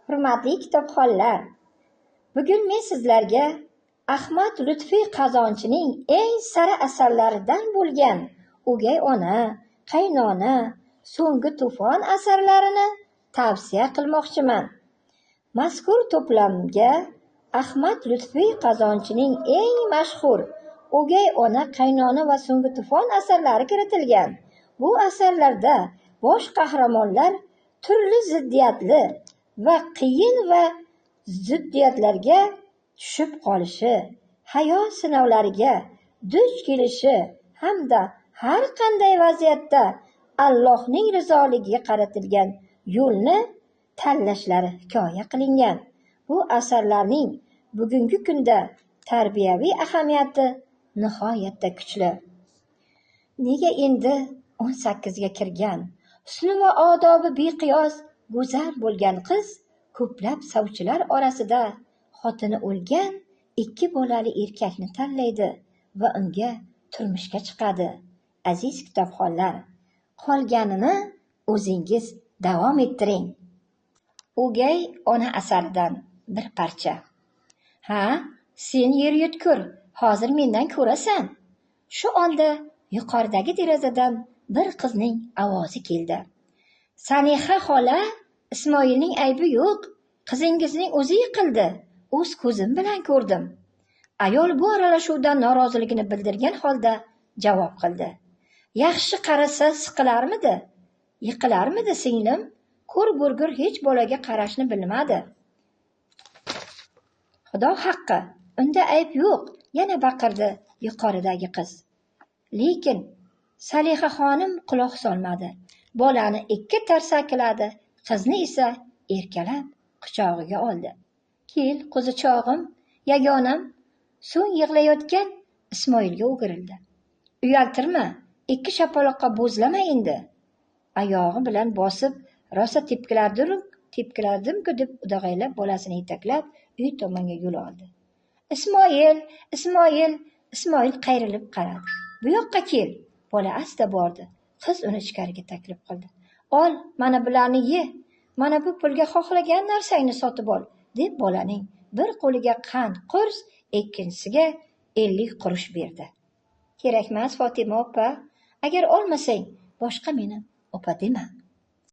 Hurmatli kitobxonlar, bugun men sizlarga Ahmad Lutfiy Qazonchining eng sara asarlaridan bo'lgan O'gay ona, qaynona, So'nggi tufon asarlarini tavsiya qilmoqchiman. Mazkur to'plamga Ahmad Lutfiy Qazonchining eng mashhur O'gay ona, qaynona va So'nggi tufon asarlari kiritilgan. Bu asarlarda bosh qahramonlar turli ziddiyatli va qiyin va ziddiyatlarga tushib qolishi, hayot sinovlariga duch kelishi hamda har qanday vaziyatda Allohning rizoligiga qaratilgan yo'lni tanlashlari hikoya qilingan. Bu asarlarning bugungi kunda tarbiyaviy ahamiyati nihoyatda kuchli. Nega endi 18 ga kirgan, husni va odobi beqiyos go'zal bo'lgan qiz ko'plab sovchilar orasida xotini o'lgan 2 bolali erkakni tanlaydi va unga turmushga chiqadi? Aziz kitobxonlar, qolganini o'zingiz davom ettiring. O'gay ona asaridan bir parcha. Ha, sen yer yutkur, hozir mendan ko'rasan. Shu onda yuqoridagi derazadan bir qizning ovozi keldi. Saniha xola, Ismoilning aybi yo'q, qizingizning o'zi yiqildi. O'z ko'zim bilan ko'rdim. Ayol bu aralashuvdan noroziligini bildirgan holda javob qildi. Yaxshi qarasa siqilarmidi? Yiqilarmidi singlim? Ko'r-burgur hech bolaga qarashni bilmadi. Xudo haqqi, unda ayb yo'q, yana baqirdi yuqoridagi qiz. Lekin Saliha xonim quloq solmadi. Bolani 2 tarsakiladi, qizni esa erkalab quchog'iga oldi. Kel, qo'zichog'im, yagonam. So'ng yig'layotgan Ismoilga o'girildi. Uyaltirma, 2 shapaloqqa bo'zlama endi. Oyog'i bilan bosib rosa tepkilardim-ku deb o'dag'aylab bolasini yetaklab uy tomonga yo'l oldi. Ismoil qayrilib qaradi. Bu yoqqa kel. Bola asta bordi. Qiz uni ichkariga taklif qildi. Ol, mana bularni ye. Mana bu pulga xohlagan narsangni sotib ol, deb bolaning bir qo'liga qand qurs, ikkinchisiga 50 qurush berdi. Kerakmas Fotima opa, agar olmasang boshqa meni opa dema.